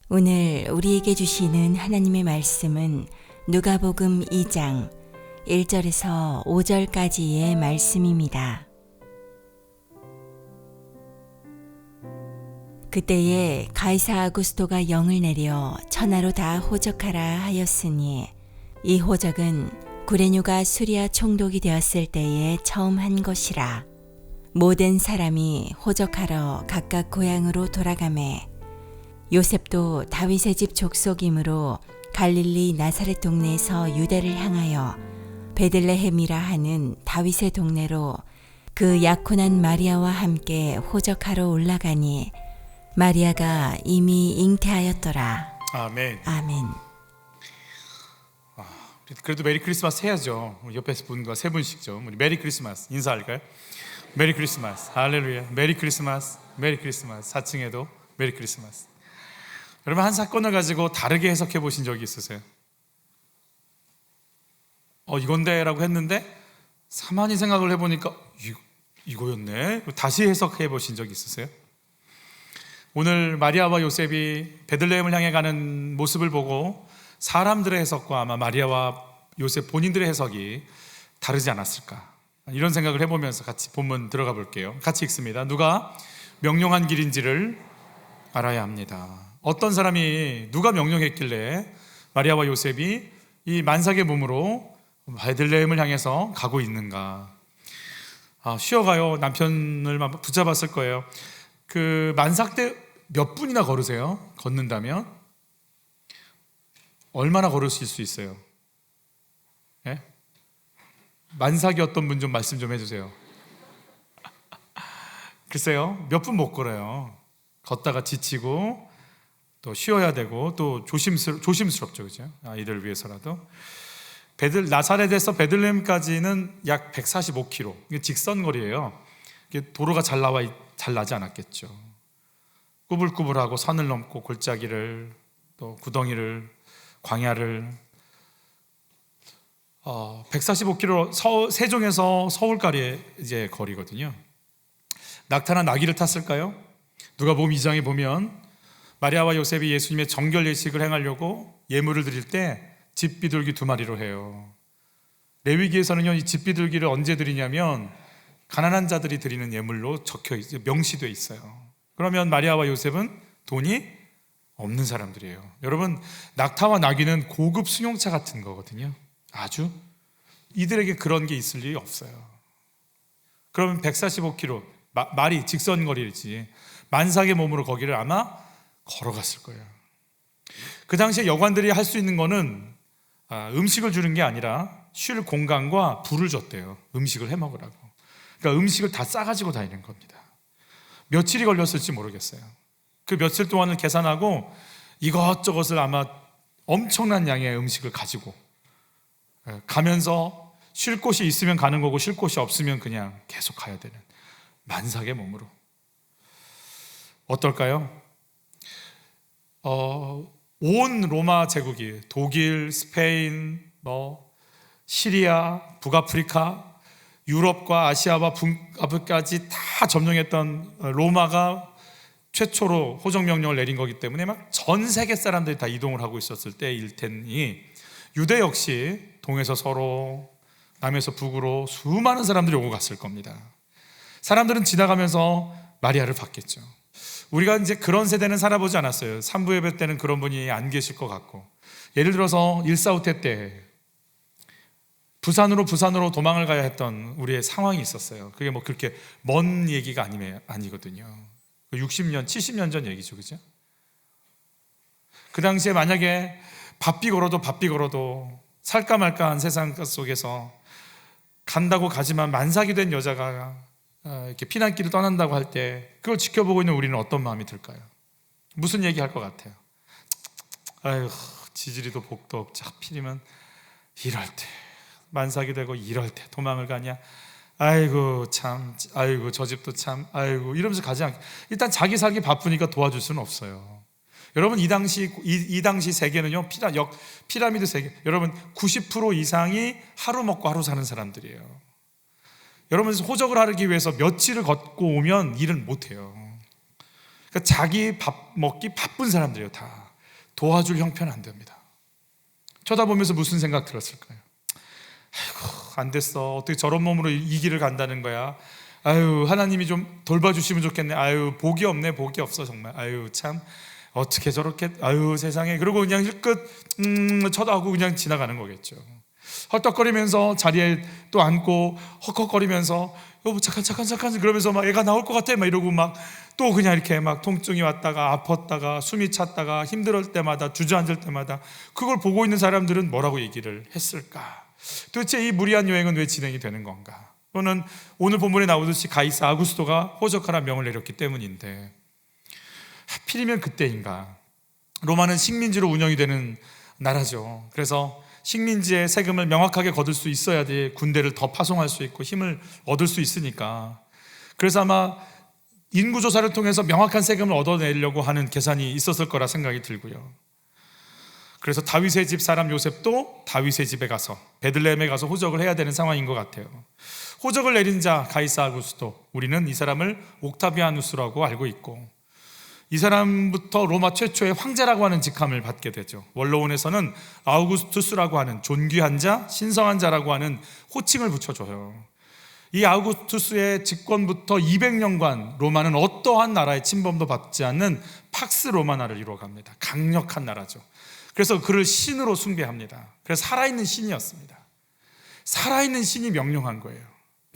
오늘 우리에게 주시는 하나님의 말씀은 누가복음 2장 1절에서 5절까지의 말씀입니다. 그때에 가이사 아구스토가 영을 내려 천하로 다 호적하라 하였으니 이 호적은 구레뉴가 수리아 총독이 되었을 때에 처음 한 것이라. 모든 사람이 호적하러 각각 고향으로 돌아가매 요셉도 다윗의 집 족속이므로 갈릴리 나사렛 동네에서 유대를 향하여 베들레헴이라 하는 다윗의 동네로 그 약혼한 마리아와 함께 호적하러 올라가니 마리아가 이미 잉태하였더라. 아멘. 아멘. 그래도 메리 크리스마스 해야죠. 우리 옆에 분과 세 분씩죠. 우리 메리 크리스마스 인사할까요? 메리 크리스마스. 할렐루야. 메리 크리스마스. 메리 크리스마스. 4층에도 메리 크리스마스. 여러분, 한 사건을 가지고 다르게 해석해 보신 적이 있으세요? 이건데 라고 했는데 가만히 생각을 해보니까 이거였네. 다시 해석해 보신 적이 있으세요? 오늘 마리아와 요셉이 베들레헴을 향해 가는 모습을 보고 사람들의 해석과 아마 마리아와 요셉 본인들의 해석이 다르지 않았을까, 이런 생각을 해보면서 같이 본문 들어가 볼게요. 같이 읽습니다. 누가 명령한 길인지를 알아야 합니다. 어떤 사람이 누가 명령했길래 마리아와 요셉이 이 만삭의 몸으로 베들레헴을 향해서 가고 있는가? 쉬어가요. 남편을 붙잡았을 거예요. 그 만삭 때 몇 분이나 걸으세요? 걷는다면 얼마나 걸으실 수 있어요? 예? 만삭이었던 분 좀 말씀 좀 해주세요. 글쎄요, 몇 분 못 걸어요. 걷다가 지치고 또 쉬어야 되고 또 조심스럽죠, 그죠? 아이들 위해서라도. 나사렛에서 베들레헴까지는 약 145km, 이게 직선 거리예요. 이게 도로가 잘 나지 않았겠죠. 꾸불꾸불하고 산을 넘고 골짜기를 또 구덩이를 광야를 145km 세종에서 서울까지의 이제 거리거든요. 낙타나 나귀를 탔을까요? 누가복음 2장에 보면 마리아와 요셉이 예수님의 정결 예식을 행하려고 예물을 드릴 때 집비둘기 2마리로 해요. 레위기에서는요, 이 집비둘기를 언제 드리냐면 가난한 자들이 드리는 예물로 명시되어 있어요. 그러면 마리아와 요셉은 돈이 없는 사람들이에요. 여러분, 낙타와 나귀는 고급 승용차 같은 거거든요. 아주 이들에게 그런 게 있을 일이 없어요. 그러면 145km 말이 직선거리지 만삭의 몸으로 거기를 아마 걸어갔을 거예요. 그 당시에 여관들이 할 수 있는 거는 음식을 주는 게 아니라 쉴 공간과 불을 줬대요. 음식을 해 먹으라고. 그러니까 음식을 다 싸가지고 다니는 겁니다. 며칠이 걸렸을지 모르겠어요. 그 며칠 동안을 계산하고 이것저것을 아마 엄청난 양의 음식을 가지고 가면서 쉴 곳이 있으면 가는 거고 쉴 곳이 없으면 그냥 계속 가야 되는 만삭의 몸으로. 어떨까요? 온 로마 제국이 독일, 스페인, 시리아, 북아프리카, 유럽과 아시아와 북아프리카까지 다 점령했던 로마가 최초로 호적명령을 내린 거기 때문에 막 전 세계 사람들이 다 이동을 하고 있었을 때일 테니 유대 역시 동에서 서로 남에서 북으로 수많은 사람들이 오고 갔을 겁니다. 사람들은 지나가면서 마리아를 봤겠죠. 우리가 이제 그런 세대는 살아보지 않았어요. 산부 예배 때는 그런 분이 안 계실 것 같고, 예를 들어서 1.4.5태 때 부산으로 도망을 가야 했던 우리의 상황이 있었어요. 그게 그렇게 먼 얘기가 아니거든요. 60년, 70년 전 얘기죠, 그죠? 그 당시에 만약에 바삐 걸어도 살까 말까한 세상 속에서 간다고 가지만 만삭이 된 여자가 이렇게 피난길을 떠난다고 할 때 그걸 지켜보고 있는 우리는 어떤 마음이 들까요? 무슨 얘기할 것 같아요? 아유, 지지리도 복도 없지, 하필이면 이럴 때 만삭이 되고 이럴 때 도망을 가냐, 아이고 참, 아이고 저 집도 참, 아이고 이러면서 가지 않게, 일단 자기 살기 바쁘니까 도와줄 수는 없어요. 여러분, 이 당시 세계는요, 피라미드 세계, 여러분 90% 이상이 하루 먹고 하루 사는 사람들이에요. 여러분, 호적을 하기 위해서 며칠을 걷고 오면 일은 못해요. 그러니까 자기 밥 먹기 바쁜 사람들이에요, 다. 도와줄 형편 안 됩니다. 쳐다보면서 무슨 생각 들었을까요? 아이고, 안 됐어. 어떻게 저런 몸으로 이 길을 간다는 거야. 아유, 하나님이 좀 돌봐주시면 좋겠네. 아유, 복이 없네. 복이 없어 정말. 아유, 참 어떻게 저렇게, 아유 세상에. 그러고 그냥 힐끗 쳐다보고 그냥 지나가는 거겠죠. 헐떡거리면서 자리에 또 앉고 헉헉거리면서 여보 잠깐 그러면서 막 애가 나올 것 같아 막 이러고 막 또 그냥 이렇게 막 통증이 왔다가 아팠다가 숨이 찼다가 힘들 때마다 주저앉을 때마다 그걸 보고 있는 사람들은 뭐라고 얘기를 했을까? 도대체 이 무리한 여행은 왜 진행이 되는 건가? 또는 오늘 본문에 나오듯이 가이사 아구스토가 호적하라 명을 내렸기 때문인데, 하필이면 그때인가? 로마는 식민지로 운영이 되는 나라죠. 그래서 식민지의 세금을 명확하게 거둘 수 있어야지 군대를 더 파송할 수 있고 힘을 얻을 수 있으니까, 그래서 아마 인구조사를 통해서 명확한 세금을 얻어내려고 하는 계산이 있었을 거라 생각이 들고요. 그래서 다윗의 집 사람 요셉도 다윗의 집에 가서 베들레헴에 가서 호적을 해야 되는 상황인 것 같아요. 호적을 내린 자 가이사 아구스토, 우리는 이 사람을 옥타비아누스라고 알고 있고, 이 사람부터 로마 최초의 황제라고 하는 직함을 받게 되죠. 원로원에서는 아우구스투스라고 하는 존귀한 자, 신성한 자라고 하는 호칭을 붙여줘요. 이 아우구스투스의 집권부터 200년간 로마는 어떠한 나라의 침범도 받지 않는 팍스 로마나를 이루어갑니다. 강력한 나라죠. 그래서 그를 신으로 숭배합니다. 그래서 살아있는 신이었습니다. 살아있는 신이 명령한 거예요.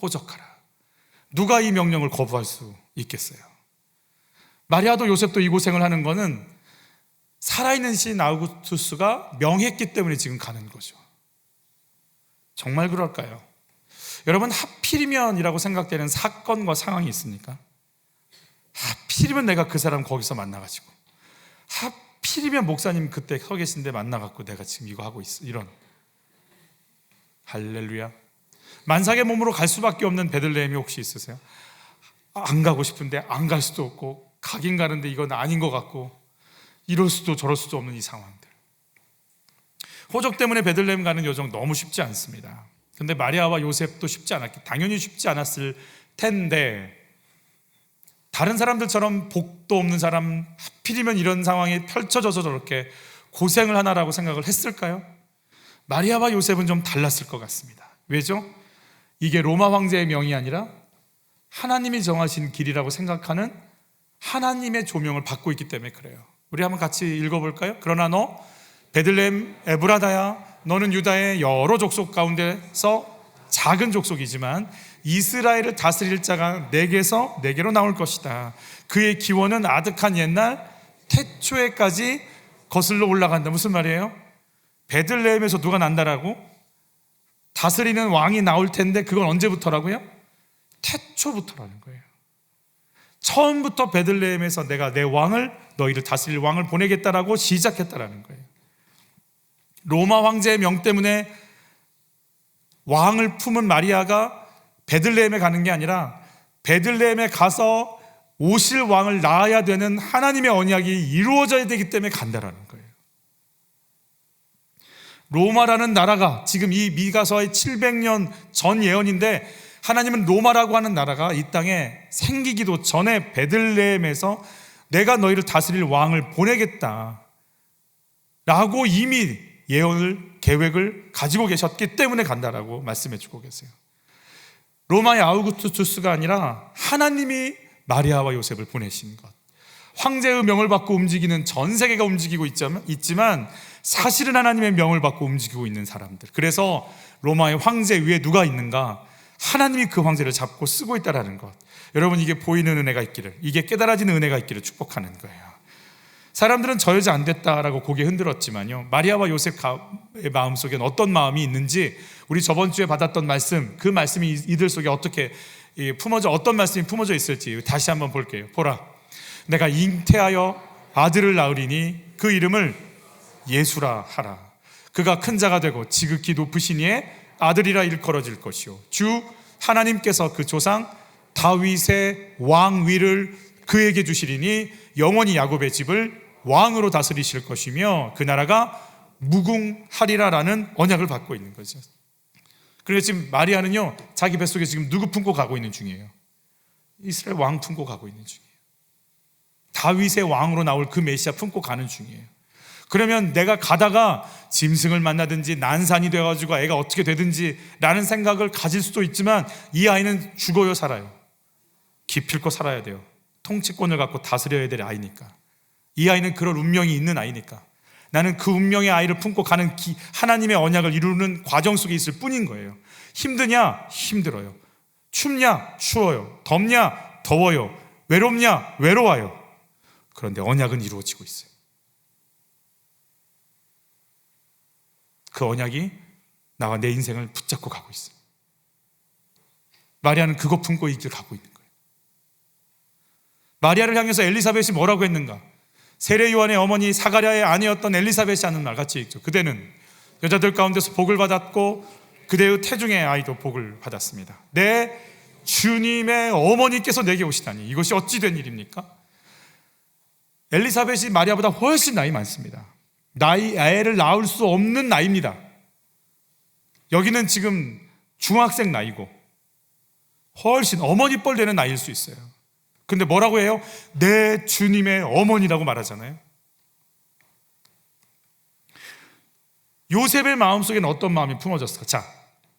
호적하라. 누가 이 명령을 거부할 수 있겠어요? 마리아도 요셉도 이 고생을 하는 거는 살아있는 신 아우구스투스가 명했기 때문에 지금 가는 거죠. 정말 그럴까요? 여러분, 하필이면이라고 생각되는 사건과 상황이 있습니까? 하필이면 내가 그 사람 거기서 만나가지고, 하필이면 목사님 그때 서 계신데 만나갖고 내가 지금 이거 하고 있어, 이런. 할렐루야. 만삭의 몸으로 갈 수밖에 없는 베들레헴이 혹시 있으세요? 안 가고 싶은데 안 갈 수도 없고, 가긴 가는데 이건 아닌 것 같고, 이럴 수도 저럴 수도 없는 이 상황들. 호적 때문에 베들레헴 가는 여정 너무 쉽지 않습니다. 근데 마리아와 요셉도 쉽지 않았기, 당연히 쉽지 않았을 텐데, 다른 사람들처럼 복도 없는 사람, 하필이면 이런 상황이 펼쳐져서 저렇게 고생을 하나라고 생각을 했을까요? 마리아와 요셉은 좀 달랐을 것 같습니다. 왜죠? 이게 로마 황제의 명이 아니라 하나님이 정하신 길이라고 생각하는 하나님의 조명을 받고 있기 때문에 그래요. 우리 한번 같이 읽어볼까요? 그러나 너 베들레헴 에브라다야, 너는 유다의 여러 족속 가운데서 작은 족속이지만 이스라엘을 다스릴 자가 내게로 나올 것이다. 그의 기원은 아득한 옛날 태초에까지 거슬러 올라간다. 무슨 말이에요? 베들레헴에서 누가 난다라고? 다스리는 왕이 나올 텐데 그건 언제부터라고요? 태초부터라는 거예요. 처음부터 베들레헴에서 내가 내 왕을, 너희를 다스릴 왕을 보내겠다라고 시작했다라는 거예요. 로마 황제의 명 때문에 왕을 품은 마리아가 베들레헴에 가는 게 아니라 베들레헴에 가서 오실 왕을 낳아야 되는 하나님의 언약이 이루어져야 되기 때문에 간다라는 거예요. 로마라는 나라가 지금 이 미가서의 700년 전 예언인데, 하나님은 로마라고 하는 나라가 이 땅에 생기기도 전에 베들레헴에서 내가 너희를 다스릴 왕을 보내겠다 라고 이미 예언을, 계획을 가지고 계셨기 때문에 간다라고 말씀해 주고 계세요. 로마의 아우구스투스가 아니라 하나님이 마리아와 요셉을 보내신 것. 황제의 명을 받고 움직이는 전 세계가 움직이고 있지만 사실은 하나님의 명을 받고 움직이고 있는 사람들. 그래서 로마의 황제 위에 누가 있는가? 하나님이 그 황제를 잡고 쓰고 있다는 것. 여러분, 이게 보이는 은혜가 있기를, 이게 깨달아지는 은혜가 있기를 축복하는 거예요. 사람들은 저 여자 안 됐다라고 고개 흔들었지만요, 마리아와 요셉의 마음속엔 어떤 마음이 있는지 우리 저번 주에 받았던 말씀, 그 말씀이 이들 속에 어떻게 어떤 말씀이 품어져 있을지 다시 한번 볼게요. 보라, 내가 잉태하여 아들을 낳으리니 그 이름을 예수라 하라. 그가 큰 자가 되고 지극히 높으신 이의 아들이라 일컬어질 것이요, 주 하나님께서 그 조상 다윗의 왕위를 그에게 주시리니 영원히 야곱의 집을 왕으로 다스리실 것이며 그 나라가 무궁하리라라는 언약을 받고 있는 거죠. 그래서 지금 마리아는요, 자기 뱃속에 지금 누구 품고 가고 있는 중이에요? 이스라엘 왕 품고 가고 있는 중이에요. 다윗의 왕으로 나올 그 메시아 품고 가는 중이에요. 그러면 내가 가다가 짐승을 만나든지 난산이 돼가지고 애가 어떻게 되든지 라는 생각을 가질 수도 있지만 이 아이는 죽어요, 살아요? 기필코 살아야 돼요. 통치권을 갖고 다스려야 될 아이니까. 이 아이는 그럴 운명이 있는 아이니까. 나는 그 운명의 아이를 품고 가는 하나님의 언약을 이루는 과정 속에 있을 뿐인 거예요. 힘드냐? 힘들어요. 춥냐? 추워요. 덥냐? 더워요. 외롭냐? 외로워요. 그런데 언약은 이루어지고 있어요. 그 언약이 나와 내 인생을 붙잡고 가고 있어요. 마리아는 그거 품고 이 길 가고 있는 거예요. 마리아를 향해서 엘리사벳이 뭐라고 했는가? 세례 요한의 어머니 사가랴의 아내였던 엘리사벳이 하는 말 같이 읽죠. 그대는 여자들 가운데서 복을 받았고 그대의 태중의 아이도 복을 받았습니다. 내 주님의 어머니께서 내게 오시다니 이것이 어찌 된 일입니까? 엘리사벳이 마리아보다 훨씬 나이 많습니다. 애를 낳을 수 없는 나이입니다. 여기는 지금 중학생 나이고 훨씬 어머니 뻘 되는 나이일 수 있어요. 근데 뭐라고 해요? 내 주님의 어머니라고 말하잖아요. 요셉의 마음속에는 어떤 마음이 품어졌을까? 자,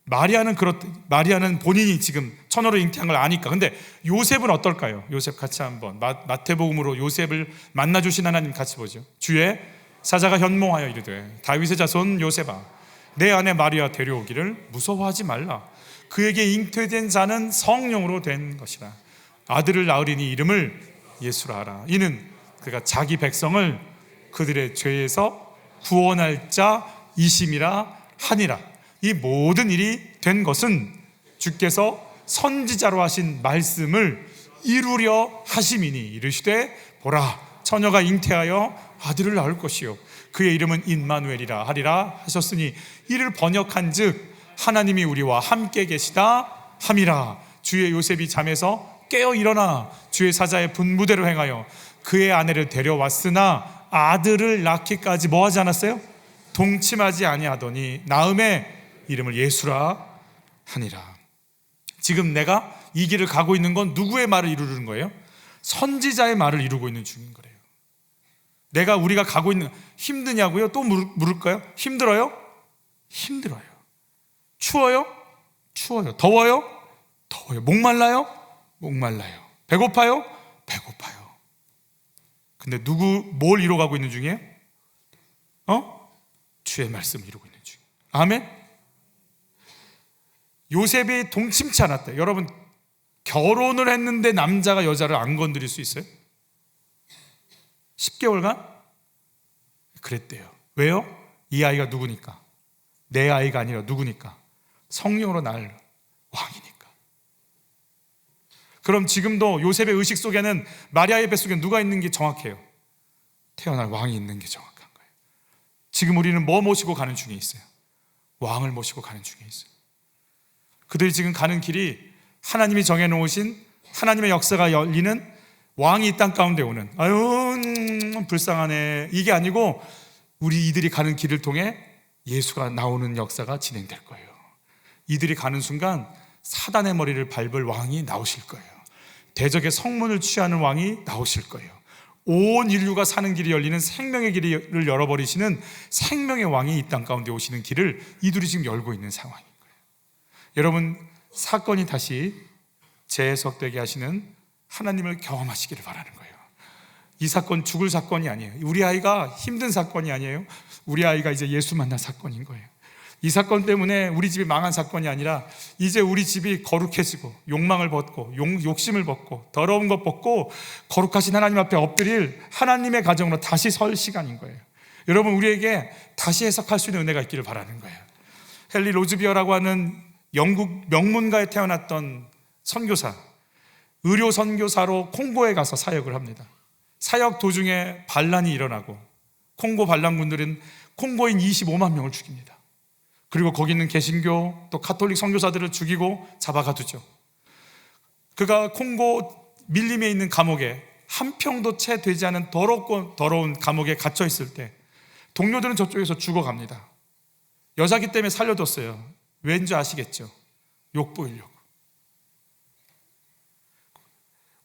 마리아는 본인이 지금 처녀로 잉태한 걸 아니까. 근데 요셉은 어떨까요? 요셉 같이 한번 마태복음으로 요셉을 만나주신 하나님 같이 보죠. 주의 사자가 현몽하여 이르되 다윗의 자손 요셉아 내 아내 마리아 데려오기를 무서워하지 말라. 그에게 잉태된 자는 성령으로 된 것이라. 아들을 낳으리니 이름을 예수라 하라. 이는 그가 자기 백성을 그들의 죄에서 구원할 자이심이라 하니라. 이 모든 일이 된 것은 주께서 선지자로 하신 말씀을 이루려 하심이니 이르시되 보라 처녀가 잉태하여 아들을 낳을 것이요 그의 이름은 임마누엘이라 하리라 하셨으니 이를 번역한즉 하나님이 우리와 함께 계시다 함이라. 주의 요셉이 잠에서 깨어 일어나 주의 사자의 분부대로 행하여 그의 아내를 데려왔으나 아들을 낳기까지 뭐하지 않았어요? 동침하지 아니하더니 낳음에 이름을 예수라 하니라. 지금 내가 이 길을 가고 있는 건 누구의 말을 이루는 거예요? 선지자의 말을 이루고 있는 중인 거예요. 우리가 가고 있는, 힘드냐고요? 또 물을까요? 힘들어요? 힘들어요. 추워요? 추워요. 더워요? 더워요. 목말라요? 목말라요. 배고파요? 배고파요. 근데 뭘 이뤄가고 있는 중이에요? 주의 말씀을 이루고 있는 중이에요. 아멘? 요셉이 동침치 않았대. 여러분, 결혼을 했는데 남자가 여자를 안 건드릴 수 있어요? 10개월간? 그랬대요. 왜요? 이 아이가 누구니까? 내 아이가 아니라 누구니까? 성령으로 낳을 왕이니까. 그럼 지금도 요셉의 의식 속에는 마리아의 뱃속에 누가 있는 게 정확해요? 태어날 왕이 있는 게 정확한 거예요. 지금 우리는 뭐 모시고 가는 중에 있어요? 왕을 모시고 가는 중에 있어요. 그들이 지금 가는 길이 하나님이 정해놓으신 하나님의 역사가 열리는 왕이 이 땅 가운데 오는 불쌍하네 이게 아니고 이들이 가는 길을 통해 예수가 나오는 역사가 진행될 거예요. 이들이 가는 순간 사단의 머리를 밟을 왕이 나오실 거예요. 대적의 성문을 취하는 왕이 나오실 거예요. 온 인류가 사는 길이 열리는 생명의 길을 열어버리시는 생명의 왕이 이 땅 가운데 오시는 길을 이들이 지금 열고 있는 상황인 거예요. 여러분, 사건이 다시 재해석되게 하시는 하나님을 경험하시기를 바라는 거예요. 이 사건 죽을 사건이 아니에요. 우리 아이가 힘든 사건이 아니에요. 우리 아이가 이제 예수 만날 사건인 거예요. 이 사건 때문에 우리 집이 망한 사건이 아니라 이제 우리 집이 거룩해지고 욕망을 벗고 욕심을 벗고 더러운 것 벗고 거룩하신 하나님 앞에 엎드릴 하나님의 가정으로 다시 설 시간인 거예요. 여러분, 우리에게 다시 해석할 수 있는 은혜가 있기를 바라는 거예요. 헨리 로즈비어라고 하는 영국 명문가에 태어났던 선교사, 의료 선교사로 콩고에 가서 사역을 합니다. 사역 도중에 반란이 일어나고 콩고 반란군들은 콩고인 25만 명을 죽입니다. 그리고 거기 있는 개신교 또 가톨릭 선교사들을 죽이고 잡아가두죠. 그가 콩고 밀림에 있는 감옥에 한 평도 채 되지 않은 더러운 감옥에 갇혀 있을 때 동료들은 저쪽에서 죽어갑니다. 여자기 때문에 살려뒀어요. 왠지 아시겠죠? 욕 보이려고.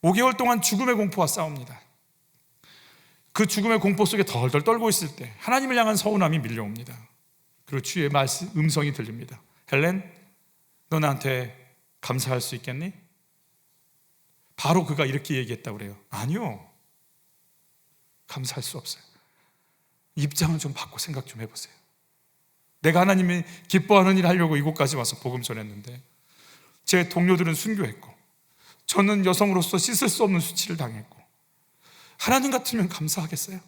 5개월 동안 죽음의 공포와 싸웁니다. 그 죽음의 공포 속에 덜덜 떨고 있을 때 하나님을 향한 서운함이 밀려옵니다. 그리고 주의 말씀, 음성이 들립니다. 헬렌, 너 나한테 감사할 수 있겠니? 바로 그가 이렇게 얘기했다고 그래요. 아니요, 감사할 수 없어요. 입장을 좀 바꿔 생각 좀 해보세요. 내가 하나님이 기뻐하는 일 하려고 이곳까지 와서 복음 전했는데 제 동료들은 순교했고 저는 여성으로서 씻을 수 없는 수치를 당했고, 하나님 같으면 감사하겠어요?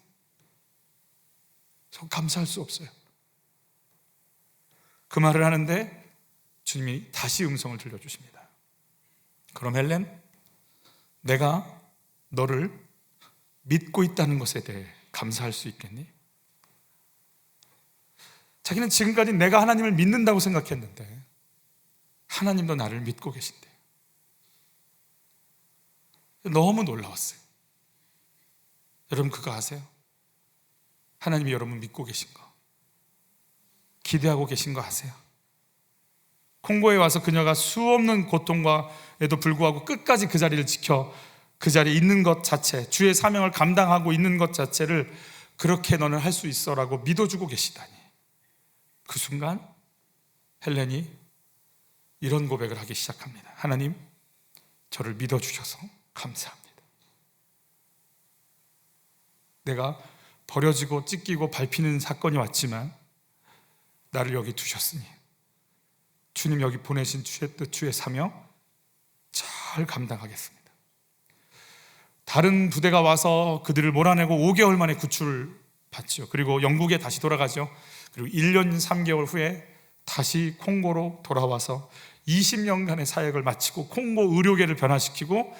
저 감사할 수 없어요. 그 말을 하는데 주님이 다시 음성을 들려주십니다. 그럼 헬렌, 내가 너를 믿고 있다는 것에 대해 감사할 수 있겠니? 자기는 지금까지 내가 하나님을 믿는다고 생각했는데 하나님도 나를 믿고 계신대. 너무 놀라웠어요. 여러분 그거 아세요? 하나님이 여러분 믿고 계신 거, 기대하고 계신 거 아세요? 콩고에 와서 그녀가 수없는 고통과에도 불구하고 끝까지 그 자리를 지켜 그 자리에 있는 것 자체, 주의 사명을 감당하고 있는 것 자체를 그렇게 너는 할 수 있어 라고 믿어주고 계시다니, 그 순간 헬렌이 이런 고백을 하기 시작합니다. 하나님, 저를 믿어주셔서 감사합니다. 내가 버려지고 찢기고 밟히는 사건이 왔지만 나를 여기 두셨으니 주님 여기 보내신 주의 뜻, 주의 사명 잘 감당하겠습니다. 다른 부대가 와서 그들을 몰아내고 5개월 만에 구출을 받죠. 그리고 영국에 다시 돌아가죠. 그리고 1년 3개월 후에 다시 콩고로 돌아와서 20년간의 사역을 마치고 콩고 의료계를 변화시키고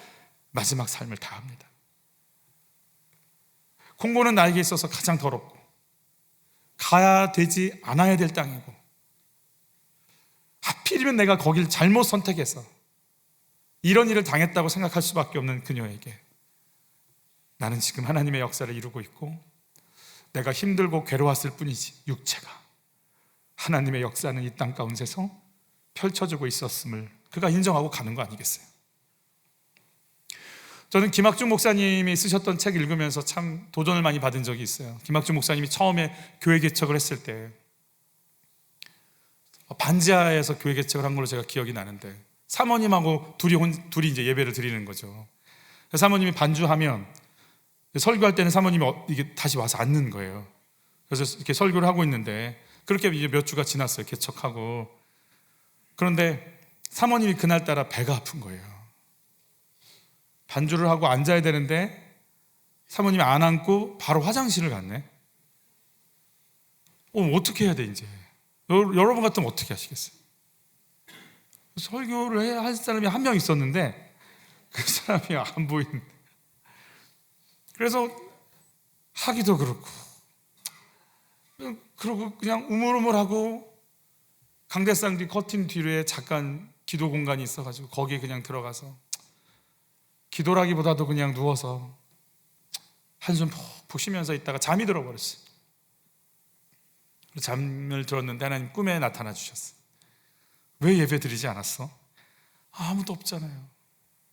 마지막 삶을 다합니다. 콩고는 나에게 있어서 가장 더럽고 가야 되지 않아야 될 땅이고, 하필이면 내가 거길 잘못 선택해서 이런 일을 당했다고 생각할 수밖에 없는 그녀에게 나는 지금 하나님의 역사를 이루고 있고 내가 힘들고 괴로웠을 뿐이지 육체가 하나님의 역사는 이 땅 가운데서 펼쳐지고 있었음을 그가 인정하고 가는 거 아니겠어요? 저는 김학중 목사님이 쓰셨던 책 읽으면서 참 도전을 많이 받은 적이 있어요. 김학중 목사님이 처음에 교회 개척을 했을 때 반지하에서 교회 개척을 한 걸로 제가 기억이 나는데 사모님하고 둘이 이제 예배를 드리는 거죠. 사모님이 반주하면 설교할 때는 사모님이 이게 다시 와서 앉는 거예요. 그래서 이렇게 설교를 하고 있는데 그렇게 이제 몇 주가 지났어요. 개척하고. 그런데 사모님이 그날따라 배가 아픈 거예요. 반주를 하고 앉아야 되는데 사모님이 안 앉고 바로 화장실을 갔네. 어떻게 해야 돼 이제? 여러분 같으면 어떻게 하시겠어요? 설교를 해야 할 사람이 한 명 있었는데 그 사람이 안 보이는데, 그래서 하기도 그렇고 그러고 그냥 우물우물하고 강대상 뒤 커튼 뒤에 잠깐 기도 공간이 있어가지고 거기에 그냥 들어가서 기도라기보다도 그냥 누워서 한숨 푹 쉬면서 있다가 잠이 들어버렸어요. 잠을 들었는데 하나님 꿈에 나타나 주셨어요. 왜 예배 드리지 않았어? 아무도 없잖아요.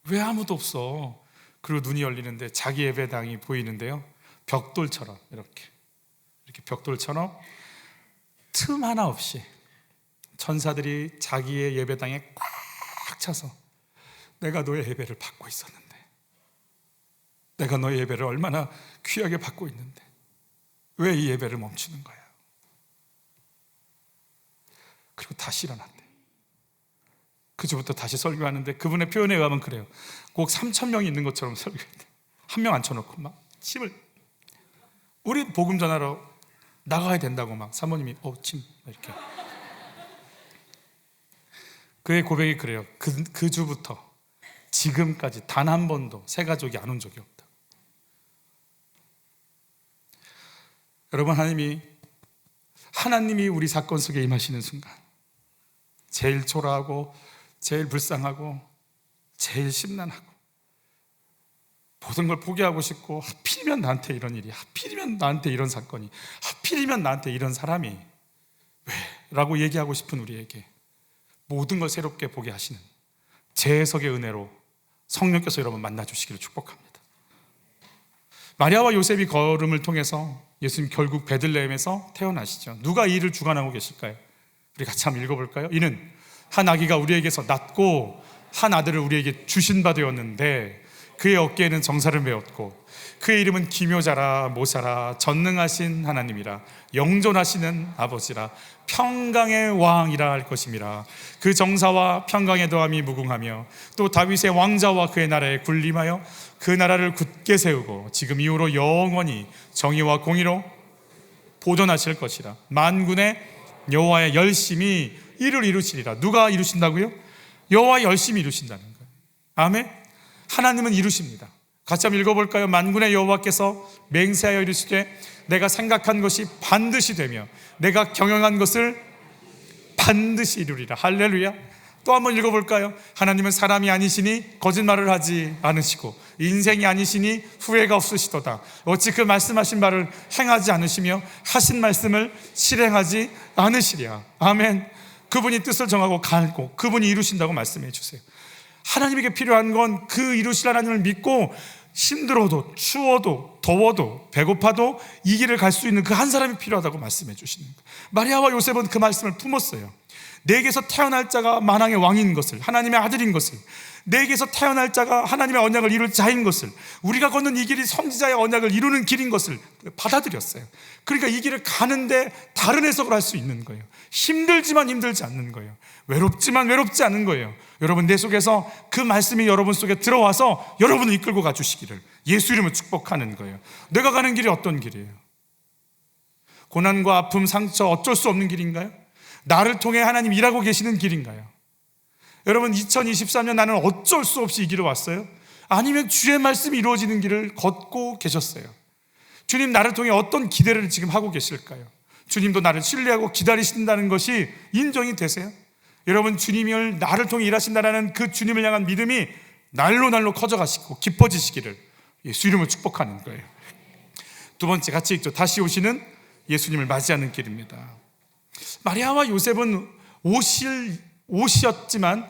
왜 아무도 없어? 그리고 눈이 열리는데 자기 예배당이 보이는데요, 벽돌처럼 이렇게 벽돌처럼 틈 하나 없이 천사들이 자기의 예배당에 꽉 차서 내가 너의 예배를 받고 있었는데, 내가 너의 예배를 얼마나 귀하게 받고 있는데 왜 이 예배를 멈추는 거야? 그리고 다시 일어났대. 그 주부터 다시 설교하는데 그분의 표현에 의하면 그래요. 꼭 3,000명이 있는 것처럼 설교했대. 한 명 앉혀놓고 막 침을, 우리 복음 전하러 나가야 된다고 막 사모님이 침 이렇게. 그의 고백이 그래요. 그 주부터 지금까지 단 한 번도 새 가족이 안 온 적이 없다. 여러분, 하나님이 우리 사건 속에 임하시는 순간 제일 초라하고 제일 불쌍하고 제일 심란하고 모든 걸 포기하고 싶고, 하필이면 나한테 이런 일이, 하필이면 나한테 이런 사건이, 하필이면 나한테 이런 사람이 왜? 라고 얘기하고 싶은 우리에게 모든 걸 새롭게 보게 하시는 재해석의 은혜로 성령께서 여러분 만나주시기를 축복합니다. 마리아와 요셉이 걸음을 통해서 예수님 결국 베들레헴에서 태어나시죠. 누가 이 일을 주관하고 계실까요? 우리 같이 한번 읽어볼까요? 이는 한 아기가 우리에게서 낳고 한 아들을 우리에게 주신 바 되었는데 그의 어깨에는 정사를 메었고 그의 이름은 기묘자라 모사라 전능하신 하나님이라 영존하시는 아버지라 평강의 왕이라 할 것임이라. 그 정사와 평강의 도함이 무궁하며 또 다윗의 왕자와 그의 나라에 군림하여 그 나라를 굳게 세우고 지금 이후로 영원히 정의와 공의로 보존하실 것이라. 만군의 여호와의 열심히 이를 이루시리라. 누가 이루신다고요? 여호와 열심히 이루신다는 거예요. 아멘. 하나님은 이루십니다. 같이 한번 읽어볼까요? 만군의 여호와께서 맹세하여 이르시되 내가 생각한 것이 반드시 되며 내가 경영한 것을 반드시 이루리라. 할렐루야. 또 한번 읽어볼까요? 하나님은 사람이 아니시니 거짓말을 하지 않으시고 인생이 아니시니 후회가 없으시도다. 어찌 그 말씀하신 바를 행하지 않으시며 하신 말씀을 실행하지 않으시랴. 아멘. 그분이 뜻을 정하고 갈고 그분이 이루신다고 말씀해 주세요. 하나님에게 필요한 건 그 이루실 하나님을 믿고 힘들어도 추워도 더워도 배고파도 이 길을 갈 수 있는 그 한 사람이 필요하다고 말씀해 주시는 거예요. 마리아와 요셉은 그 말씀을 품었어요. 내게서 태어날 자가 만왕의 왕인 것을, 하나님의 아들인 것을, 내게서 태어날 자가 하나님의 언약을 이룰 자인 것을, 우리가 걷는 이 길이 선지자의 언약을 이루는 길인 것을 받아들였어요. 그러니까 이 길을 가는데 다른 해석을 할 수 있는 거예요. 힘들지만 힘들지 않는 거예요. 외롭지만 외롭지 않은 거예요. 여러분, 내 속에서 그 말씀이 여러분 속에 들어와서 여러분을 이끌고 가주시기를 예수 이름으로 축복하는 거예요. 내가 가는 길이 어떤 길이에요? 고난과 아픔, 상처, 어쩔 수 없는 길인가요? 나를 통해 하나님 일하고 계시는 길인가요? 여러분, 2023년 나는 어쩔 수 없이 이 길을 왔어요? 아니면 주의 말씀이 이루어지는 길을 걷고 계셨어요? 주님, 나를 통해 어떤 기대를 지금 하고 계실까요? 주님도 나를 신뢰하고 기다리신다는 것이 인정이 되세요? 여러분, 주님이 나를 통해 일하신다는 그 주님을 향한 믿음이 날로 날로 커져가시고 깊어지시기를 예수 이름으로 축복하는 거예요. 두 번째, 같이 읽죠. 다시 오시는 예수님을 맞이하는 길입니다. 마리아와 요셉은 옷이었지만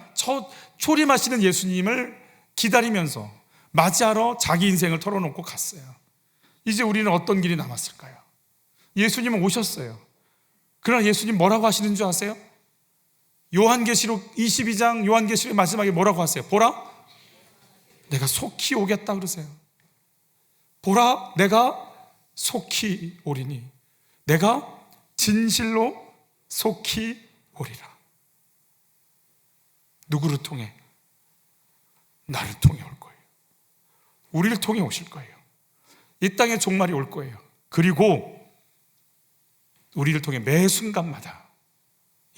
초림하시는 예수님을 기다리면서 맞이하러 자기 인생을 털어놓고 갔어요. 이제 우리는 어떤 길이 남았을까요? 예수님은 오셨어요. 그러나 예수님 뭐라고 하시는 줄 아세요? 요한계시록 22장 요한계시록의 마지막에 뭐라고 하세요? 보라, 내가 속히 오겠다 그러세요. 보라, 내가 속히 오리니 내가 진실로 속히 오리라. 누구를 통해? 나를 통해 올 거예요. 우리를 통해 오실 거예요. 이 땅에 종말이 올 거예요. 그리고 우리를 통해 매 순간마다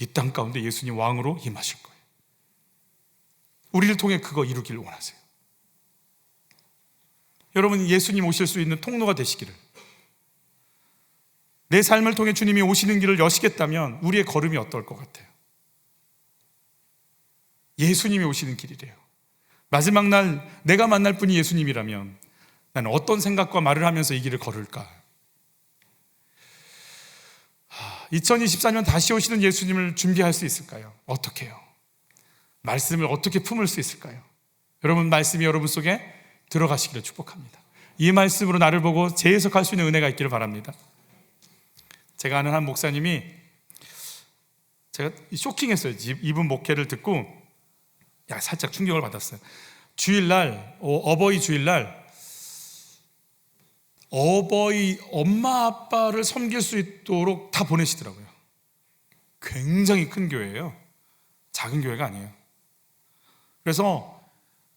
이 땅 가운데 예수님 왕으로 임하실 거예요. 우리를 통해 그거 이루기를 원하세요. 여러분, 예수님 오실 수 있는 통로가 되시기를, 내 삶을 통해 주님이 오시는 길을 여시겠다면 우리의 걸음이 어떨 것 같아요? 예수님이 오시는 길이래요. 마지막 날 내가 만날 분이 예수님이라면 나는 어떤 생각과 말을 하면서 이 길을 걸을까? 2024년 다시 오시는 예수님을 준비할 수 있을까요? 어떻게 해요? 말씀을 어떻게 품을 수 있을까요? 여러분, 말씀이 여러분 속에 들어가시기를 축복합니다. 이 말씀으로 나를 보고 재해석할 수 있는 은혜가 있기를 바랍니다. 제가 아는 한 목사님이, 제가 쇼킹했어요. 이분 목회를 듣고 살짝 충격을 받았어요. 주일날, 어버이 주일날 어버이 엄마 아빠를 섬길 수 있도록 다 보내시더라고요. 굉장히 큰 교회예요. 작은 교회가 아니에요. 그래서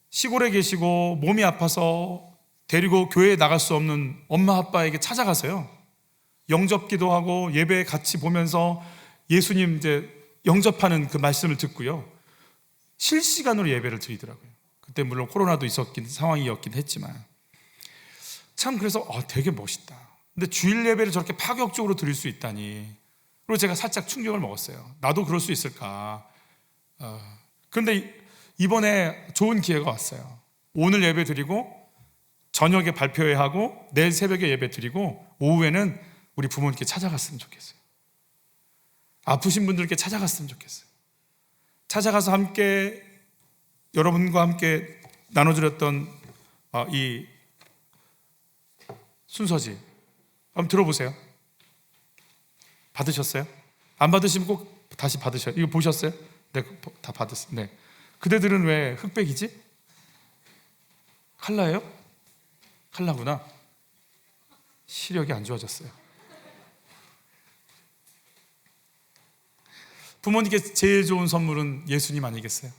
시골에 계시고 몸이 아파서 데리고 교회에 나갈 수 없는 엄마 아빠에게 찾아가서요, 영접기도 하고 예배 같이 보면서 예수님 이제 영접하는 그 말씀을 듣고요, 실시간으로 예배를 드리더라고요. 그때 물론 코로나도 있었긴 상황이었긴 했지만 참, 그래서 되게 멋있다. 근데 주일 예배를 저렇게 파격적으로 드릴 수 있다니. 그리고 제가 살짝 충격을 먹었어요. 나도 그럴 수 있을까? 그런데 이번에 좋은 기회가 왔어요. 오늘 예배 드리고 저녁에 발표회 하고 내일 새벽에 예배 드리고 오후에는 우리 부모님께 찾아갔으면 좋겠어요. 아프신 분들께 찾아갔으면 좋겠어요. 찾아가서 함께 여러분과 함께 나눠드렸던 이 순서지. 한번 들어보세요. 받으셨어요? 안 받으시면 꼭 다시 받으셔요. 이거 보셨어요? 네, 다 받았어요. 네. 그대들은 왜 흑백이지? 칼라예요? 칼라구나. 시력이 안 좋아졌어요. 부모님께 제일 좋은 선물은 예수님 아니겠어요?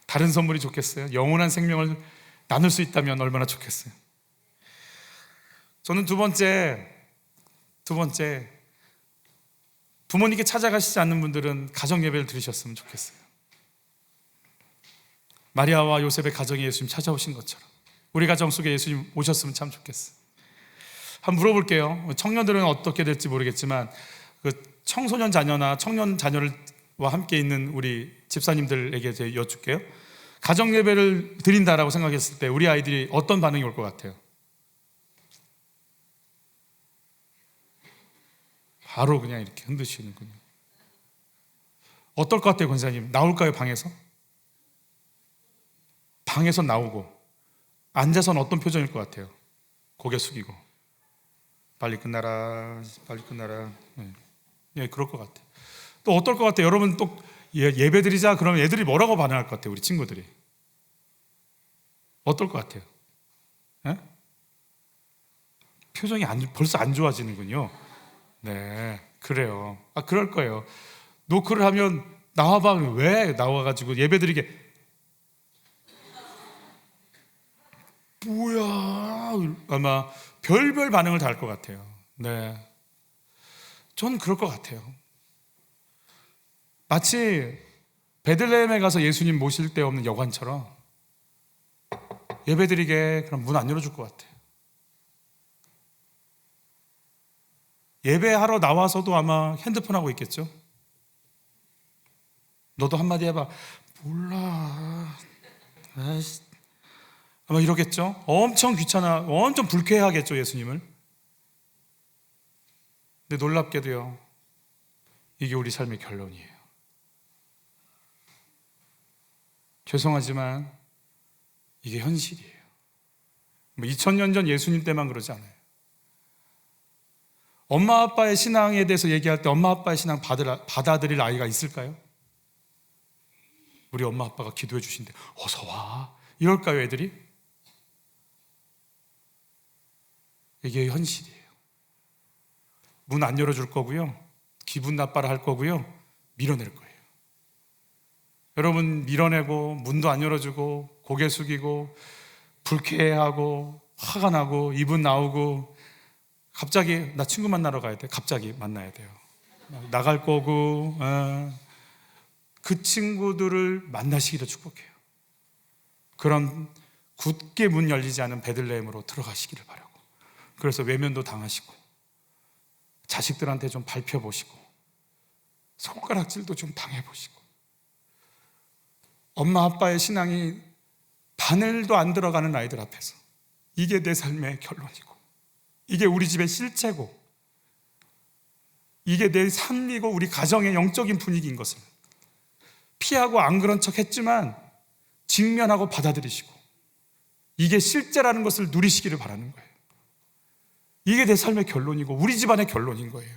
다른 선물이 좋겠어요? 영원한 생명을 나눌 수 있다면 얼마나 좋겠어요? 저는 두 번째, 부모님께 찾아가시지 않는 분들은 가정 예배를 들으셨으면 좋겠어요. 마리아와 요셉의 가정에 예수님 찾아오신 것처럼 우리 가정 속에 예수님 오셨으면 참 좋겠어요. 한번 물어볼게요. 청년들은 어떻게 될지 모르겠지만 그 청소년 자녀나 청년 자녀와 함께 있는 우리 집사님들에게 제가 여쭐게요. 가정 예배를 드린다라고 생각했을 때 우리 아이들이 어떤 반응이 올 것 같아요? 바로 그냥 이렇게 흔드시는군요. 어떨 것 같아요, 권사님? 나올까요, 방에서? 방에서 나오고 앉아서는 어떤 표정일 것 같아요? 고개 숙이고 빨리 끝나라, 빨리 끝나라. 네, 그럴 것 같아요. 또 어떨 것 같아요? 여러분 또 예배 드리자 그러면 애들이 뭐라고 반응할 것 같아요? 우리 친구들이 어떨 것 같아요? 네? 표정이 벌써 안 좋아지는군요. 네, 그래요. 그럴 거예요. 노크를 하면 나와봐. 왜 나와가지고 예배드리게 뭐야? 아마 별별 반응을 다 할 것 같아요. 네, 전 그럴 것 같아요. 마치 베들레헴에 가서 예수님 모실 데 없는 여관처럼 예배드리게 그럼 문 안 열어줄 것 같아요. 예배하러 나와서도 아마 핸드폰 하고 있겠죠? 너도 한마디 해봐. 몰라. 아이씨. 아마 이러겠죠? 엄청 귀찮아, 엄청 불쾌하겠죠, 예수님을. 근데 놀랍게도요, 이게 우리 삶의 결론이에요. 죄송하지만 이게 현실이에요. 2000년 전 예수님 때만 그러지 않아요. 엄마 아빠의 신앙에 대해서 얘기할 때 엄마 아빠의 신앙 받아들일 아이가 있을까요? 우리 엄마 아빠가 기도해 주신대 어서 와 이럴까요, 애들이? 이게 현실이에요. 문 안 열어줄 거고요, 기분 나빠라 할 거고요, 밀어낼 거예요. 여러분 밀어내고 문도 안 열어주고 고개 숙이고 불쾌해하고 화가 나고 입은 나오고 갑자기 나 친구 만나러 가야 돼. 갑자기 만나야 돼요. 나갈 거고 그 친구들을 만나시기를 축복해요. 그런 굳게 문 열리지 않은 베들레헴으로 들어가시기를 바라고, 그래서 외면도 당하시고 자식들한테 좀 밟혀보시고 손가락질도 좀 당해보시고 엄마 아빠의 신앙이 바늘도 안 들어가는 아이들 앞에서 이게 내 삶의 결론이고 이게 우리 집의 실체고 이게 내 삶이고 우리 가정의 영적인 분위기인 것을 피하고 안 그런 척 했지만 직면하고 받아들이시고 이게 실제라는 것을 누리시기를 바라는 거예요. 이게 내 삶의 결론이고 우리 집안의 결론인 거예요.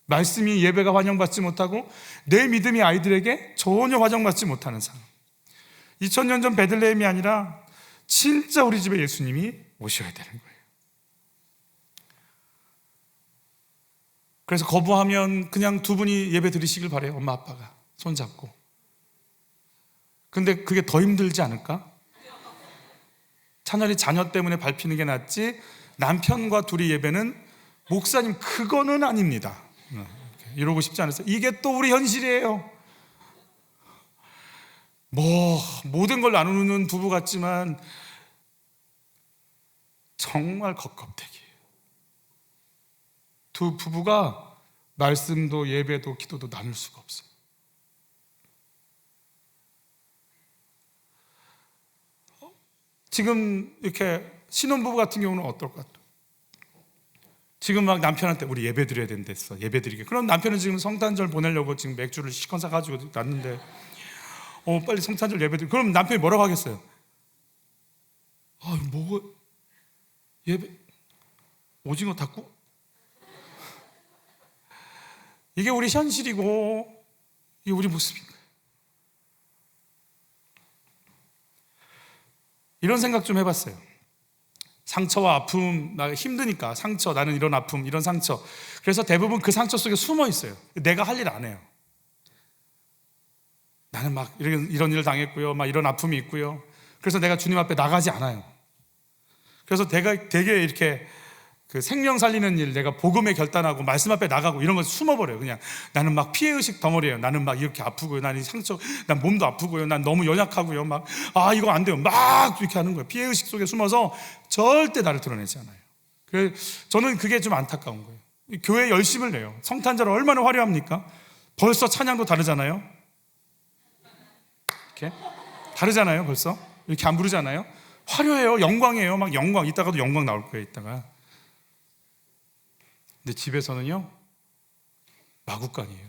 말씀이 예배가 환영받지 못하고 내 믿음이 아이들에게 전혀 환영받지 못하는 상황. 2000년 전 베들레헴이 아니라 진짜 우리 집에 예수님이 오셔야 되는 거예요. 그래서 거부하면 그냥 두 분이 예배 드리시길 바래요. 엄마 아빠가 손잡고. 근데 그게 더 힘들지 않을까? 차라리 자녀 때문에 밟히는 게 낫지 남편과 둘이 예배는 목사님 그거는 아닙니다. 이러고 싶지 않았어요. 이게 또 우리 현실이에요. 모든 걸 나누는 부부 같지만 정말 겉껍데기예요. 두 부부가 말씀도 예배도 기도도 나눌 수가 없어요. 지금 이렇게 신혼부부 같은 경우는 어떨 것 같아요? 지금 막 남편한테 우리 예배 드려야 된댔어. 예배 드리게. 그럼 남편은 지금 성탄절 보내려고 지금 맥주를 시컨 사가지고 놨는데 빨리 성탄절 예배 드리게. 그럼 남편이 뭐라고 하겠어요? 예배 오징어 닦고 이게 우리 현실이고 이게 우리 모습인 거예요. 이런 생각 좀 해봤어요. 상처와 아픔, 나 힘드니까 상처, 나는 이런 아픔, 이런 상처. 그래서 대부분 그 상처 속에 숨어 있어요. 내가 할 일 안 해요. 나는 막 이런 일을 당했고요, 막 이런 아픔이 있고요. 그래서 내가 주님 앞에 나가지 않아요. 그래서 내가 되게 이렇게 그 생명 살리는 일, 내가 복음에 결단하고 말씀 앞에 나가고 이런 거 숨어버려요. 그냥 나는 막 피해의식 덩어리예요. 나는 막 이렇게 아프고요, 난 이 상처, 난 몸도 아프고요, 난 너무 연약하고요, 막 이거 안 돼요, 막 이렇게 하는 거예요. 피해의식 속에 숨어서 절대 나를 드러내지 않아요. 그래서 저는 그게 좀 안타까운 거예요. 교회에 열심을 내요. 성탄절 얼마나 화려합니까? 벌써 찬양도 다르잖아요. 이렇게 다르잖아요. 벌써 이렇게 안 부르잖아요. 화려해요. 영광이에요. 막 영광, 이따가도 영광 나올 거예요. 이따가. 근데 집에서는요, 마구간이에요.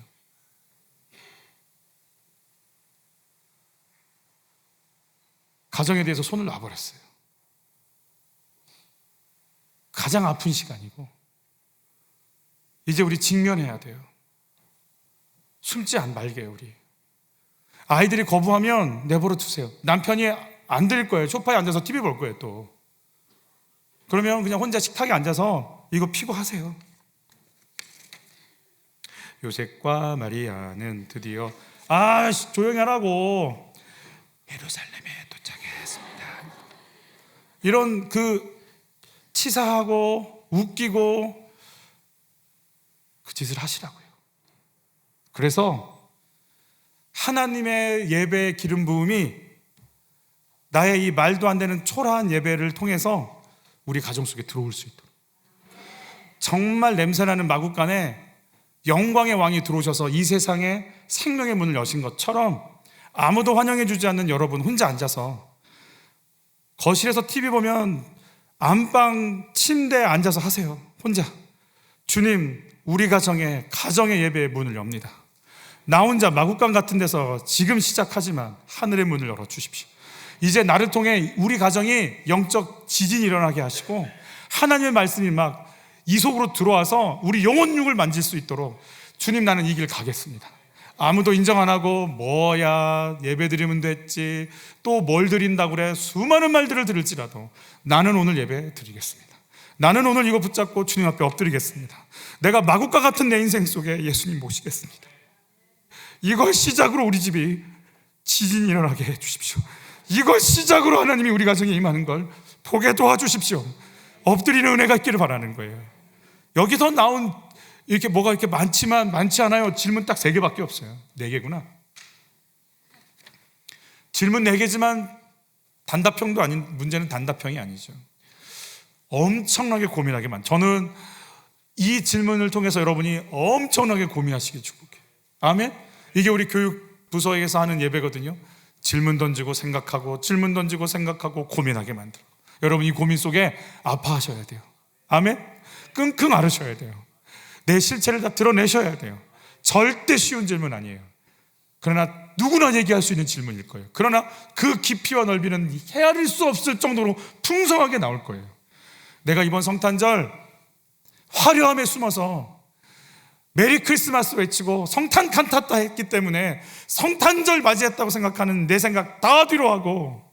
가정에 대해서 손을 놔버렸어요. 가장 아픈 시간이고 이제 우리 직면해야 돼요. 숨지 말게요. 우리 아이들이 거부하면 내버려 두세요. 남편이 안 들을 거예요. 소파에 앉아서 TV 볼 거예요. 또 그러면 그냥 혼자 식탁에 앉아서 이거 피고 하세요. 요셉과 마리아는 드디어 조용히 하라고 예루살렘에 도착했습니다. 이런 그 치사하고 웃기고 그 짓을 하시라고요. 그래서 하나님의 예배 기름 부음이 나의 이 말도 안 되는 초라한 예배를 통해서 우리 가정 속에 들어올 수 있도록, 정말 냄새나는 마구간에 영광의 왕이 들어오셔서 이 세상에 생명의 문을 여신 것처럼 아무도 환영해 주지 않는 여러분 혼자 앉아서 거실에서 TV 보면 안방 침대에 앉아서 하세요. 혼자. 주님, 우리 가정의 예배의 문을 엽니다. 나 혼자 마구간 같은 데서 지금 시작하지만 하늘의 문을 열어주십시오. 이제 나를 통해 우리 가정이 영적 지진이 일어나게 하시고 하나님의 말씀이 막 이속으로 들어와서 우리 영혼육을 만질 수 있도록, 주님, 나는 이 길 가겠습니다. 아무도 인정 안 하고 뭐야 예배 드리면 됐지, 또 뭘 드린다고 그래, 수많은 말들을 들을지라도 나는 오늘 예배 드리겠습니다. 나는 오늘 이거 붙잡고 주님 앞에 엎드리겠습니다. 내가 마구간 같은 내 인생 속에 예수님 모시겠습니다. 이걸 시작으로 우리 집이 지진이 일어나게 해주십시오. 이걸 시작으로 하나님이 우리 가정에 임하는 걸 보게 도와주십시오. 엎드리는 은혜가 있기를 바라는 거예요. 여기서 나온 이렇게 뭐가 이렇게 많지 않아요. 질문 딱 3개밖에 없어요. 4개구나. 질문 4개지만 단답형도 아닌, 문제는 단답형이 아니죠. 엄청나게 고민하게 저는 이 질문을 통해서 여러분이 엄청나게 고민하시길 축복해요. 아멘. 이게 우리 교육부서에서 하는 예배거든요. 질문 던지고 생각하고, 질문 던지고 생각하고, 고민하게 만들어. 여러분 이 고민 속에 아파하셔야 돼요. 아멘. 끙끙 앓으셔야 돼요. 내 실체를 다 드러내셔야 돼요. 절대 쉬운 질문 아니에요. 그러나 누구나 얘기할 수 있는 질문일 거예요. 그러나 그 깊이와 넓이는 헤아릴 수 없을 정도로 풍성하게 나올 거예요. 내가 이번 성탄절 화려함에 숨어서 메리 크리스마스 외치고 성탄 칸타타 했기 때문에 성탄절 맞이했다고 생각하는 내 생각 다 뒤로 하고,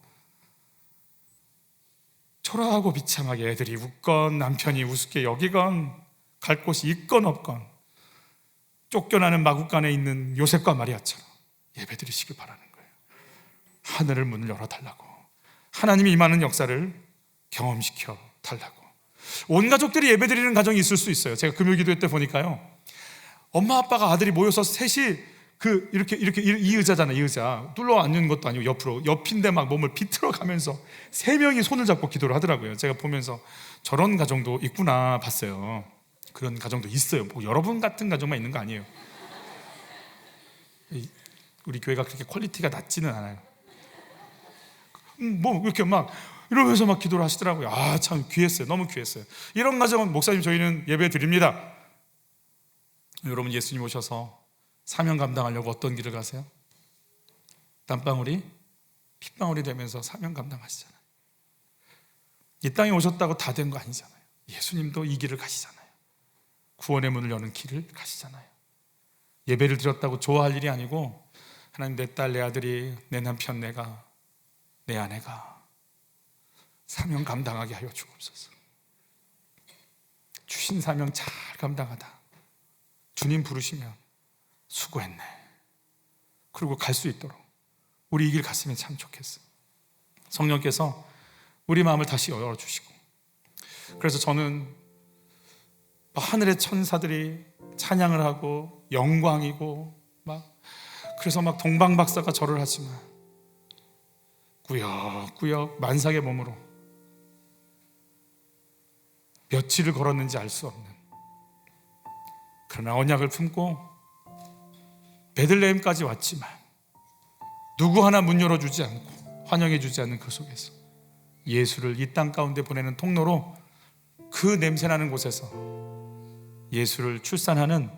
초라하고 비참하게 애들이 웃건 남편이 우습게 여기건 갈 곳이 있건 없건 쫓겨나는 마구간에 있는 요셉과 마리아처럼 예배드리시길 바라는 거예요. 하늘의 문을 열어달라고, 하나님이 임하는 역사를 경험시켜 달라고. 온 가족들이 예배드리는 가정이 있을 수 있어요. 제가 금요기도회 때 보니까요, 엄마 아빠가 아들이 모여서 셋이 이렇게 이 의자잖아요. 이 의자 뚫러 앉는 것도 아니고 옆으로, 옆인데 막 몸을 비틀어 가면서 3명이 손을 잡고 기도를 하더라고요. 제가 보면서 저런 가정도 있구나 봤어요. 그런 가정도 있어요. 뭐 여러분 같은 가정만 있는 거 아니에요. 우리 교회가 그렇게 퀄리티가 낮지는 않아요. 뭐 이렇게 막 이러면서 막 기도를 하시더라고요. 참 귀했어요. 너무 귀했어요. 이런 가정은 목사님 저희는 예배 드립니다. 여러분 예수님 오셔서 사명 감당하려고 어떤 길을 가세요? 땀방울이 핏방울이 되면서 사명 감당하시잖아요. 이 땅에 오셨다고 다 된 거 아니잖아요. 예수님도 이 길을 가시잖아요. 구원의 문을 여는 길을 가시잖아요. 예배를 드렸다고 좋아할 일이 아니고, 하나님, 내 딸, 내 아들이, 내 남편, 내가, 내 아내가 사명 감당하게 하여 주옵소서. 주신 사명 잘 감당하다 주님 부르시면 수고했네, 그리고 갈 수 있도록 우리 이 길 갔으면 참 좋겠어요. 성령께서 우리 마음을 다시 열어주시고, 그래서 저는 하늘의 천사들이 찬양을 하고 영광이고 그래서 동방박사가 절을 하지만 꾸역꾸역 만삭의 몸으로 며칠을 걸었는지 알 수 없는, 그러나 언약을 품고 베들레헴까지 왔지만 누구 하나 문 열어주지 않고 환영해 주지 않는 그 속에서 예수를 이 땅 가운데 보내는 통로로 그 냄새나는 곳에서 예수를 출산하는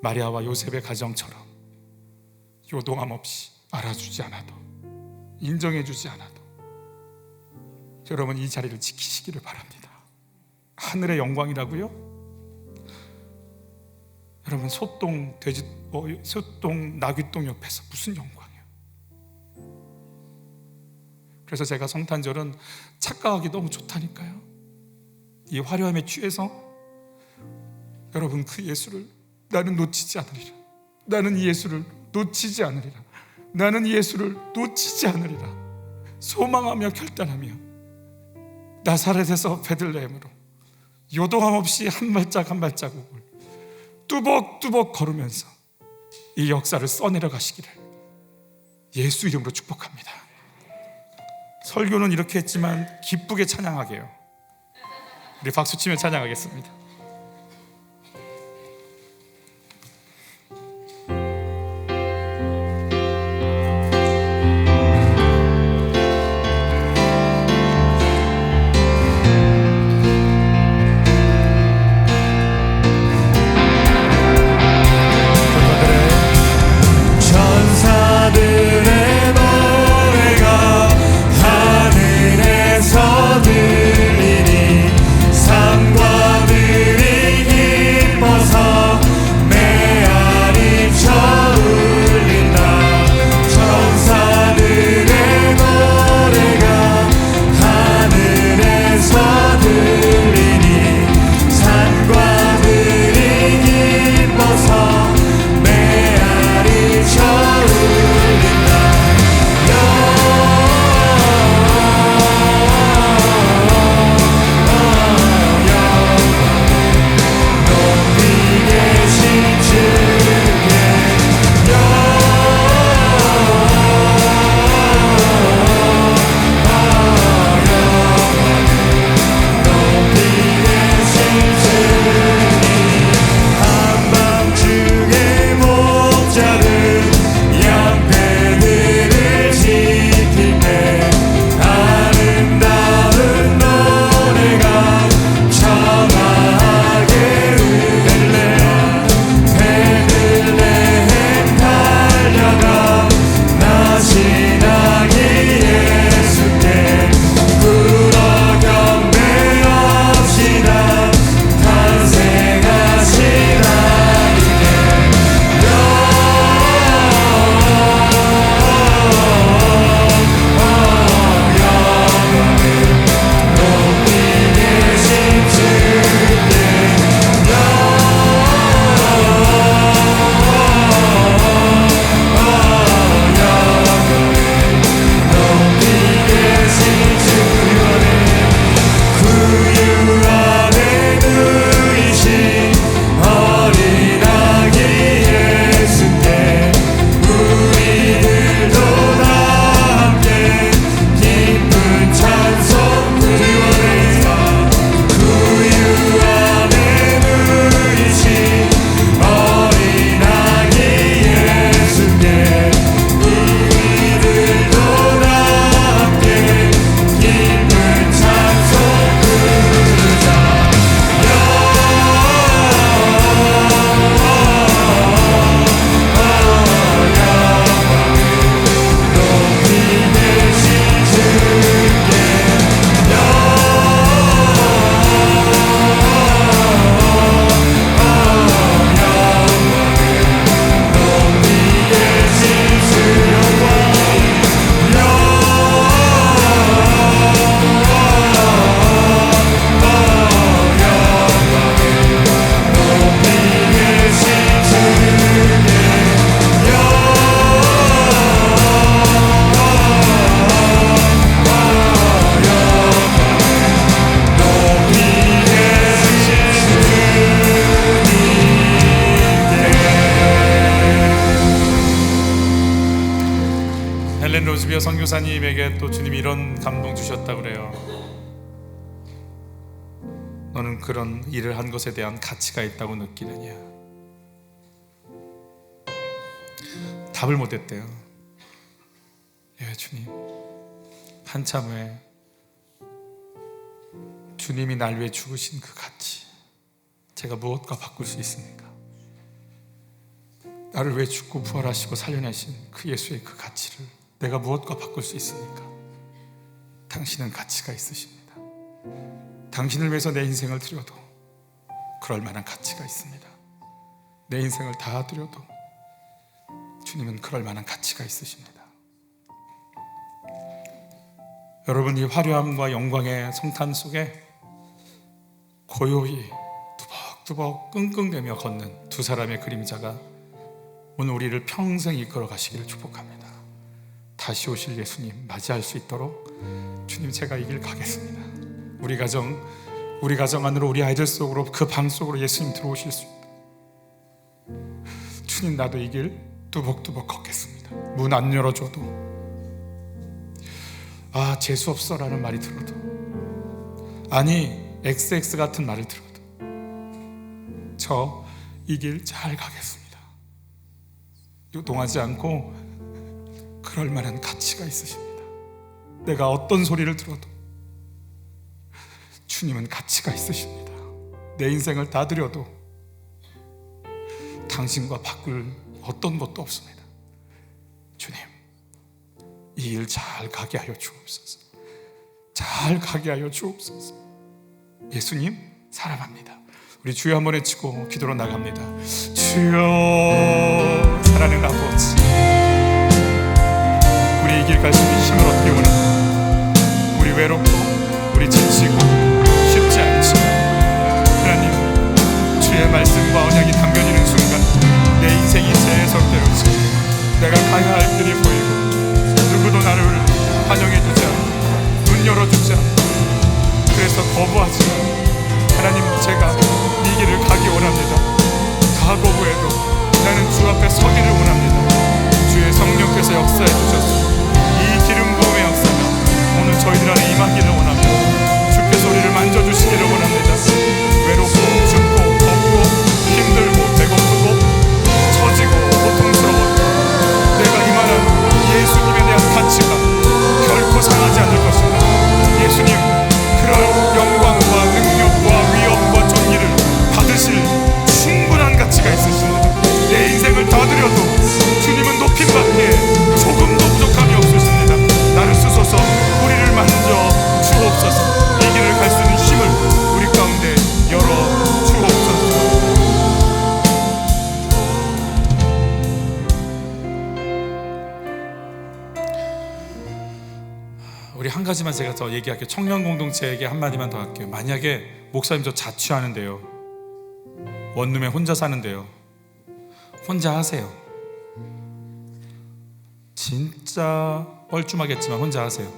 마리아와 요셉의 가정처럼 요동함 없이 알아주지 않아도, 인정해 주지 않아도 여러분 이 자리를 지키시기를 바랍니다. 하늘의 영광이라고요? 여러분 소똥 나귀똥 옆에서 무슨 영광이에요? 그래서 제가 성탄절은 착각하기 너무 좋다니까요. 이 화려함에 취해서 여러분 그 예수를 나는 놓치지 않으리라, 나는 이 예수를 놓치지 않으리라, 나는 이 예수를 놓치지 않으리라 소망하며 결단하며 나사렛에서 베들레헴으로 요동함 없이 한 발짝 한 발자국을 뚜벅뚜벅 걸으면서 이 역사를 써내려 가시기를 예수 이름으로 축복합니다. 설교는 이렇게 했지만 기쁘게 찬양하게 해요. 우리 박수치며 찬양하겠습니다. 하늘에서 들리니 삶과 선교사님에게 또 주님이 이런 감동 주셨다 그래요. 너는 그런 일을 한 것에 대한 가치가 있다고 느끼느냐? 답을 못했대요. 예, 주님, 한참 후에 주님이 날 위해 죽으신 그 가치, 제가 무엇과 바꿀 수 있습니까? 나를 위해 죽고 부활하시고 살려내신 그 예수의 그 가치를 내가 무엇과 바꿀 수 있습니까? 당신은 가치가 있으십니다. 당신을 위해서 내 인생을 드려도 그럴 만한 가치가 있습니다. 내 인생을 다 드려도 주님은 그럴 만한 가치가 있으십니다. 여러분, 이 화려함과 영광의 성탄 속에 고요히 두벅두벅 끙끙대며 걷는 두 사람의 그림자가 오늘 우리를 평생 이끌어 가시기를 축복합니다. 다시 오실 예수님 맞이할 수 있도록 주님, 제가 이 길 가겠습니다. 우리 가정 안으로, 우리 아이들 속으로, 그 방 속으로 예수님 들어오실 수 있도록 주님, 나도 이 길 두벅두벅 걷겠습니다. 문 안 열어줘도, 아, 재수없어라는 말이 들어도, 아니 XX 같은 말을 들어도 저 이 길 잘 가겠습니다. 요동하지 않고 그럴 만한 가치가 있으십니다. 내가 어떤 소리를 들어도 주님은 가치가 있으십니다. 내 인생을 다 드려도 당신과 바꿀 어떤 것도 없습니다. 주님, 이 일 잘 가게 하여 주옵소서. 잘 가게 하여 주옵소서. 예수님 사랑합니다. 우리 주여 한번 외치고 기도로 나갑니다. 주여, 사랑하는 아버지, 우리 이 길 갈 수 있는 힘을 얻기 원합니다. 우리 외롭고 우리 지치고 쉽지 않지만 하나님, 주의 말씀과 언약이 담겨지는 순간 내 인생이 재해석되어지고 내가 가야 할 길이 보이고 누구도 나를 환영해주지 않고 눈 열어주지 않고, 그래서 거부하지 않고 하나님, 제가 이 길을 가기 원합니다. 다 거부해도 나는 주 앞에 서기를 원합니다. 주의 성령께서 역사해 주셔서 이 기름 부음의 역사가 오늘 저희들 안에 임하기를 원합니다. 주께서 우리를 만져주시기를 원합니다. 외롭고 춥고 덥고 힘들고 배고프고 처지고 고통스러워도 내가 이만한 예수님에 대한 가치가 결코 상하지 않을 것입니다. 예수님, 그럴 영광과 능력과 위엄과 존귀를 받으실 충분한 가치가 있으십니다. 내 인생을 다 드려도 주님은 높임받기에 조금도 부족함이 없으십니다. 나를 쓰소서, 우리를 만져 주옵소서. 이 길을 갈 수 있는 힘을 우리 가운데 열어 주옵소서. 우리 한 가지만 제가 더 얘기할게요. 청년 공동체에게 한마디만 더 할게요. 만약에 목사님 저 자취하는데요, 원룸에 혼자 사는데요, 혼자 하세요. 진짜 뻘쭘하겠지만 혼자 하세요.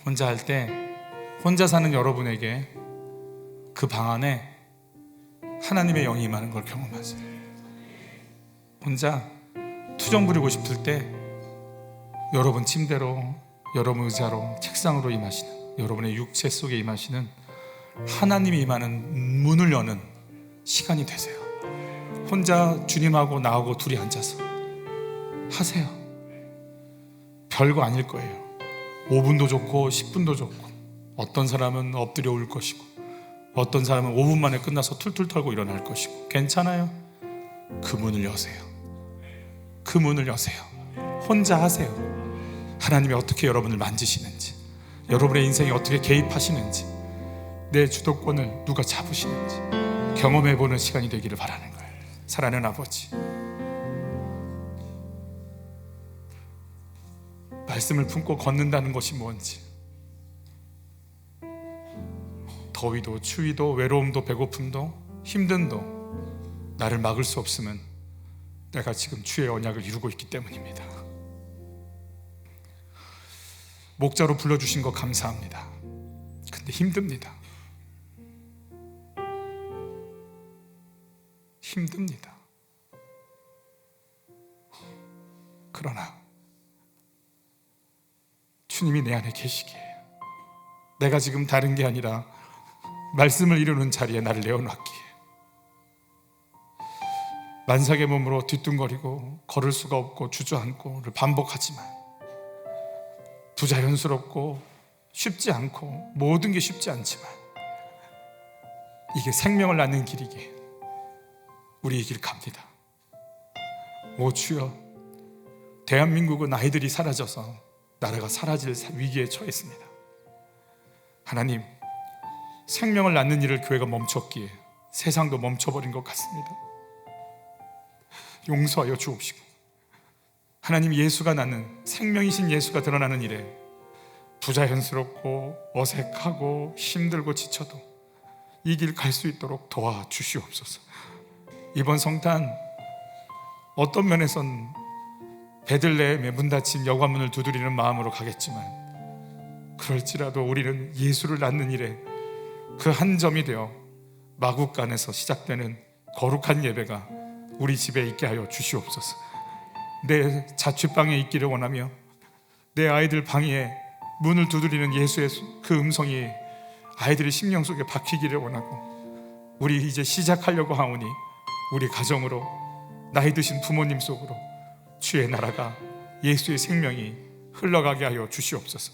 혼자 할 때 혼자 사는 여러분에게 그 방 안에 하나님의 영이 임하는 걸 경험하세요. 혼자 투정 부리고 싶을 때 여러분 침대로, 여러분 의자로, 책상으로 임하시는, 여러분의 육체 속에 임하시는 하나님이 임하는 문을 여는 시간이 되세요. 혼자 주님하고 나하고 둘이 앉아서 하세요. 별거 아닐 거예요. 5분도 좋고 10분도 좋고, 어떤 사람은 엎드려 울 것이고 어떤 사람은 5분 만에 끝나서 툴툴 털고 일어날 것이고, 괜찮아요. 그 문을 여세요. 그 문을 여세요. 혼자 하세요. 하나님이 어떻게 여러분을 만지시는지, 여러분의 인생에 어떻게 개입하시는지, 내 주도권을 누가 잡으시는지 경험해보는 시간이 되기를 바라는 거예요. 사랑하는 아버지, 말씀을 품고 걷는다는 것이 뭔지, 더위도 추위도 외로움도 배고픔도 힘듦도 나를 막을 수 없음은 내가 지금 주의 언약을 이루고 있기 때문입니다. 목자로 불러주신 거 감사합니다. 근데 힘듭니다. 힘듭니다. 그러나 주님이 내 안에 계시기에 내가 지금 다른 게 아니라 말씀을 이루는 자리에 나를 내어놨기에 만삭의 몸으로 뒤뚱거리고 걸을 수가 없고 주저앉고를 반복하지만 부자연스럽고 쉽지 않고 모든 게 쉽지 않지만 이게 생명을 낳는 길이기에 우리 이 길 갑니다. 오 주여, 대한민국은 아이들이 사라져서 나라가 사라질 위기에 처했습니다. 하나님, 생명을 낳는 일을 교회가 멈췄기에 세상도 멈춰버린 것 같습니다. 용서하여 주옵시고 하나님, 예수가 낳는 생명이신 예수가 드러나는 일에 부자연스럽고 어색하고 힘들고 지쳐도 이 길 갈 수 있도록 도와주시옵소서. 이번 성탄 어떤 면에선 베들레헴의 문 닫힌 여관문을 두드리는 마음으로 가겠지만 그럴지라도 우리는 예수를 낳는 일에 그 한 점이 되어 마국간에서 시작되는 거룩한 예배가 우리 집에 있게 하여 주시옵소서. 내 자취방에 있기를 원하며 내 아이들 방에 문을 두드리는 예수의 그 음성이 아이들의 심령 속에 박히기를 원하고 우리 이제 시작하려고 하오니 우리 가정으로 나이 드신 부모님 속으로 주의 나라가 예수의 생명이 흘러가게 하여 주시옵소서.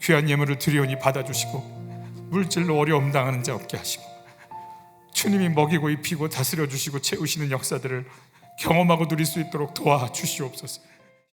귀한 예물을 드리오니 받아주시고 물질로 어려움 당하는 자 없게 하시고 주님이 먹이고 입히고 다스려 주시고 채우시는 역사들을 경험하고 누릴 수 있도록 도와주시옵소서.